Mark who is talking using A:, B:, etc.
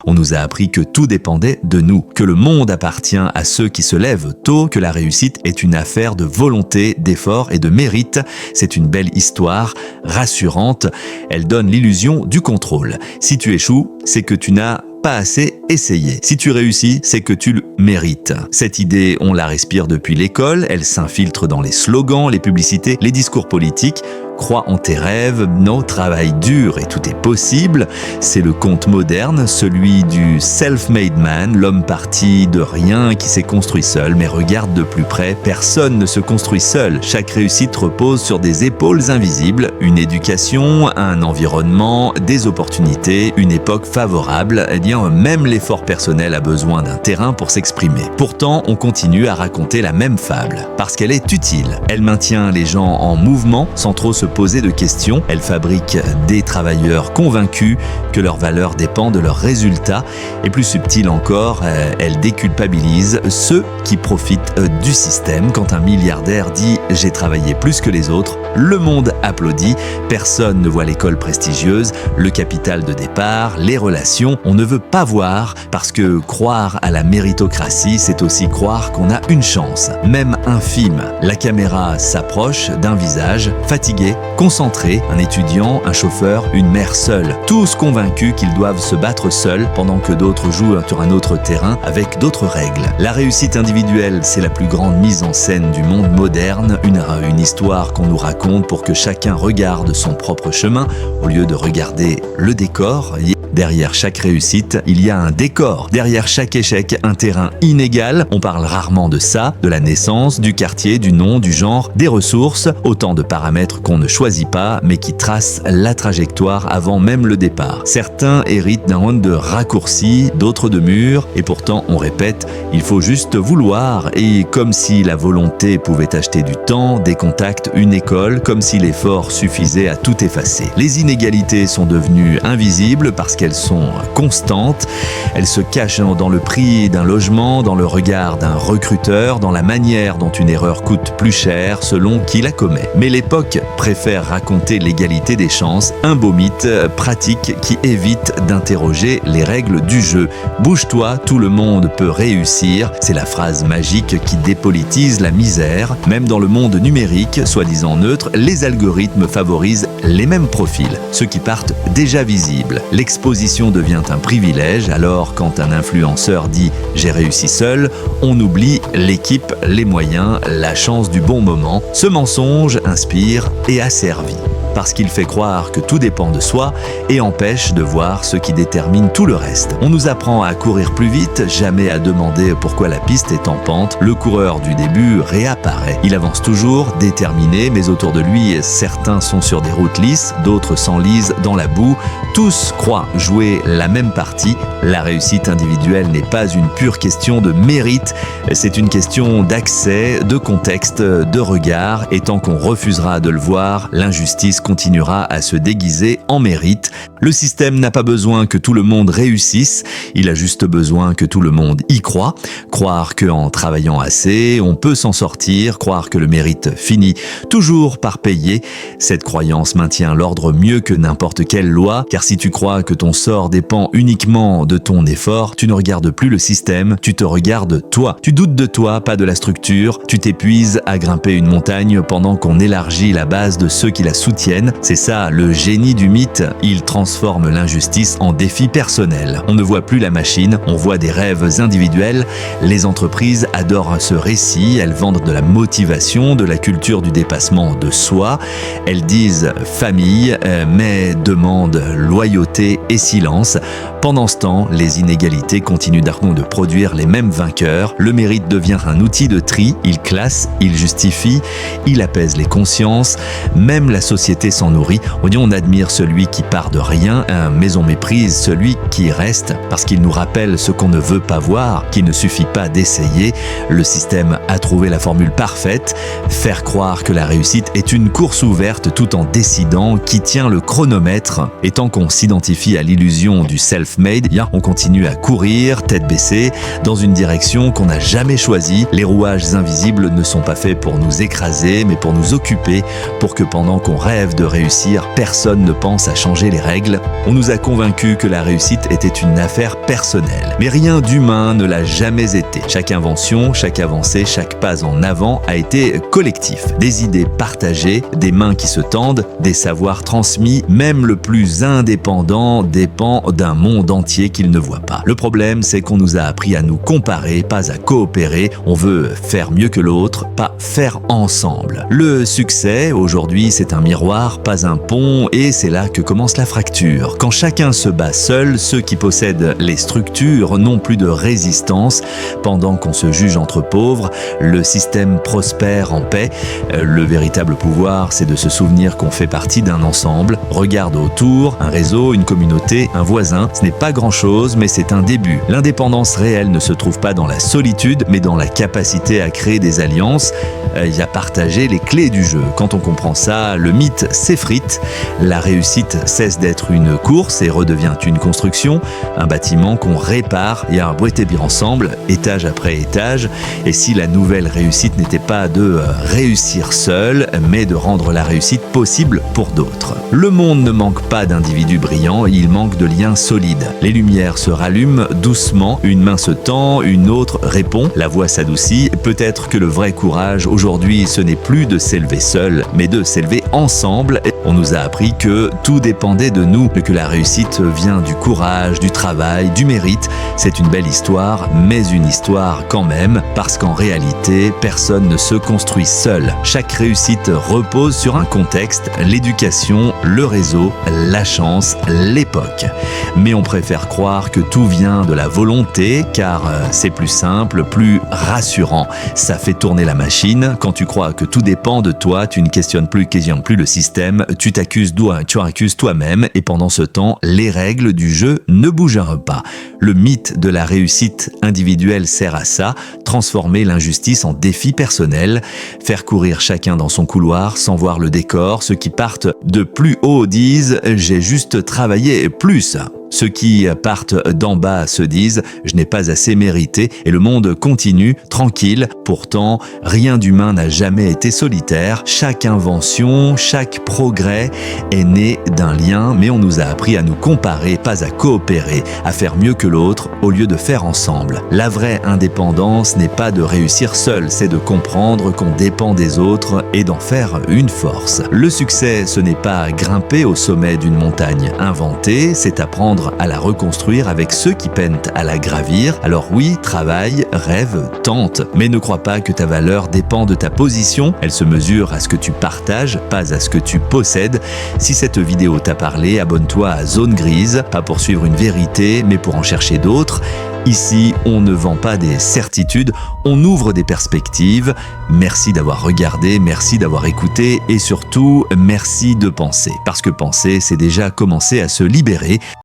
A: On nous a appris que tout dépendait de nous, que le monde appartient à ceux qui se lèvent tôt, que la réussite est une affaire de volonté, d'effort et de mérite. C'est une belle histoire, rassurante. Elle donne l'illusion du contrôle. Si tu échoues, c'est que tu n'as pas assez essayé. Si tu réussis, c'est que tu le mérites. Cette idée, on la respire depuis l'école, elle s'infiltre dans les slogans, les publicités, les discours politiques. Crois en tes rêves, non, travaille dur et tout est possible. C'est le conte moderne, celui du self-made man, l'homme parti de rien qui s'est construit seul. Mais regarde de plus près, personne ne se construit seul. Chaque réussite repose sur des épaules invisibles, une éducation, un environnement, des opportunités, une époque favorable. Eh bien, même l'effort personnel a besoin d'un terrain pour s'exprimer. Pourtant, on continue à raconter la même fable, parce qu'elle est utile. Elle maintient les gens en mouvement sans trop se poser de questions. Elle fabrique des travailleurs convaincus que leur valeur dépend de leurs résultats. Et plus subtile encore, elle déculpabilise ceux qui profitent du système. Quand un milliardaire dit « j'ai travaillé plus que les autres », le monde applaudit. Personne ne voit l'école prestigieuse, le capital de départ, les relations. On ne veut pas voir parce que croire à la méritocratie, c'est aussi croire qu'on a une chance, même infime. La caméra s'approche d'un visage fatigué, concentré, un étudiant, un chauffeur, une mère seule, tous convaincus qu'ils doivent se battre seuls pendant que d'autres jouent sur un autre terrain avec d'autres règles. La réussite individuelle, c'est la plus grande mise en scène du monde moderne, une histoire qu'on nous raconte pour que chacun regarde son propre chemin au lieu de regarder le décor. Derrière chaque réussite, il y a un décor. Derrière chaque échec, un terrain inégal. On parle rarement de ça, de la naissance, du quartier, du nom, du genre, des ressources. Autant de paramètres qu'on ne choisit pas, mais qui tracent la trajectoire avant même le départ. Certains héritent d'un monde de raccourcis, d'autres de murs. Et pourtant, on répète, il faut juste vouloir. Et comme si la volonté pouvait acheter du temps, des contacts, une école, comme si l'effort suffisait à tout effacer. Les inégalités sont devenues invisibles parce qu'elles sont constantes. Elles se cachent dans le prix d'un logement, dans le regard d'un recruteur, dans la manière dont une erreur coûte plus cher selon qui la commet. Mais l'époque préfère raconter l'égalité des chances, un beau mythe pratique qui évite d'interroger les règles du jeu. Bouge-toi, tout le monde peut réussir. C'est la phrase magique qui dépolitise la misère. Même dans le monde numérique, soi-disant neutre, les algorithmes favorisent les mêmes profils, ceux qui partent déjà visibles. L'exposition devient un privilège, alors quand un influenceur dit « j'ai réussi seul », on oublie l'équipe, les moyens, la chance du bon moment. Ce mensonge inspire et asservit, parce qu'il fait croire que tout dépend de soi et empêche de voir ce qui détermine tout le reste. On nous apprend à courir plus vite, jamais à demander pourquoi la piste est en pente. Le coureur du début réapparaît. Il avance toujours, déterminé, mais autour de lui, certains sont sur des routes lisses, d'autres s'enlisent dans la boue. Tous croient jouer la même partie. La réussite individuelle n'est pas une pure question de mérite, c'est une question d'accès, de contexte, de regard, et tant qu'on refusera de le voir, l'injustice continuera à se déguiser en mérite. Le système n'a pas besoin que tout le monde réussisse, il a juste besoin que tout le monde y croit. Croire qu'en travaillant assez, on peut s'en sortir, croire que le mérite finit toujours par payer. Cette croyance maintient l'ordre mieux que n'importe quelle loi, car si tu crois que ton sort dépend uniquement de ton effort, tu ne regardes plus le système, tu te regardes toi. Tu doutes de toi, pas de la structure, tu t'épuises à grimper une montagne pendant qu'on élargit la base de ceux qui la soutiennent. C'est ça, le génie du mythe, il transforme l'injustice en défi personnel. On ne voit plus la machine, on voit des rêves individuels. Les entreprises adorent ce récit, elles vendent de la motivation, de la culture du dépassement de soi. Elles disent famille, mais demandent loyauté et silence. Pendant ce temps, les inégalités continuent de produire les mêmes vainqueurs. Le mérite devient un outil de tri, il classe, il justifie, il apaise les consciences. Même la société s'en nourrit. On admire celui qui part de rien, mais on méprise celui qui reste parce qu'il nous rappelle ce qu'on ne veut pas voir, qu'il ne suffit pas d'essayer. Le système a trouvé la formule parfaite, faire croire que la réussite est une course ouverte tout en décidant qui tient le chronomètre. Et tant qu'on s'identifie à l'illusion du self-made, on continue à courir, tête baissée, dans une direction qu'on n'a jamais choisie. Les rouages invisibles ne sont pas faits pour nous écraser, mais pour nous occuper, pour que pendant qu'on rêve rêve de réussir, personne ne pense à changer les règles. On nous a convaincus que la réussite était une affaire personnelle. Mais rien d'humain ne l'a jamais été. Chaque invention, chaque avancée, chaque pas en avant a été collectif. Des idées partagées, des mains qui se tendent, des savoirs transmis, même le plus indépendant dépend d'un monde entier qu'il ne voit pas. Le problème, c'est qu'on nous a appris à nous comparer, pas à coopérer. On veut faire mieux que l'autre, pas faire ensemble. Le succès, aujourd'hui, c'est un miroir, pas un pont, et c'est là que commence la fracture. Quand chacun se bat seul, ceux qui possèdent les structures n'ont plus de résistance. Pendant qu'on se juge entre pauvres, le système prospère en paix. Le véritable pouvoir, c'est de se souvenir qu'on fait partie d'un ensemble. Regarde autour, un réseau, une communauté, un voisin. Ce n'est pas grand-chose, mais c'est un début. L'indépendance réelle ne se trouve pas dans la solitude, mais dans la capacité à créer des alliances et à partager les clés du jeu. Quand on comprend ça, le mythe s'effrite. La réussite cesse d'être une course et redevient une construction, un bâtiment qu'on répare et à bâtir ensemble, étage après étage. Et si la nouvelle réussite n'était pas de réussir seul, mais de rendre la réussite possible pour d'autres. Le monde ne manque pas d'individus brillants, il manque de liens solides. Les lumières se rallument doucement, une main se tend, une autre répond, la voix s'adoucit. Peut-être que le vrai courage aujourd'hui, ce n'est plus de s'élever seul, mais de s'élever ensemble. On nous a appris que tout dépendait de nous, que la réussite vient du courage, du travail, du mérite. C'est une belle histoire, mais une histoire quand même, parce qu'en réalité, personne ne se construit seul. Chaque réussite repose sur un contexte, l'éducation, le réseau, la chance, l'époque. Mais on préfère croire que tout vient de la volonté, car c'est plus simple, plus rassurant. Ça fait tourner la machine. Quand tu crois que tout dépend de toi, tu ne questionnes plus le système, tu t'accuses toi-même, et pendant ce temps, les règles du jeu ne bougent pas. Le mythe de la réussite individuelle sert à ça, transformer l'injustice en défi personnel, faire courir chacun dans son couloir sans voir le décor. Ceux qui partent de plus haut disent « j'ai juste travaillé plus ». Ceux qui partent d'en bas se disent « je n'ai pas assez mérité » et le monde continue, tranquille. Pourtant, rien d'humain n'a jamais été solitaire. Chaque invention, chaque progrès est né d'un lien, mais on nous a appris à nous comparer, pas à coopérer, à faire mieux que l'autre au lieu de faire ensemble. La vraie indépendance n'est pas de réussir seul, c'est de comprendre qu'on dépend des autres et d'en faire une force. Le succès, ce n'est pas grimper au sommet d'une montagne. Inventer, c'est apprendre à la reconstruire avec ceux qui peinent à la gravir. Alors oui, travaille, rêve, tente, mais ne crois pas que ta valeur dépend de ta position. Elle se mesure à ce que tu partages, pas à ce que tu possèdes. Si cette vidéo t'a parlé, abonne-toi à Zone Grise, pas pour suivre une vérité, mais pour en chercher d'autres. Ici, on ne vend pas des certitudes, on ouvre des perspectives. Merci d'avoir regardé, merci d'avoir écouté et surtout, merci de penser. Parce que penser, c'est déjà commencer à se libérer.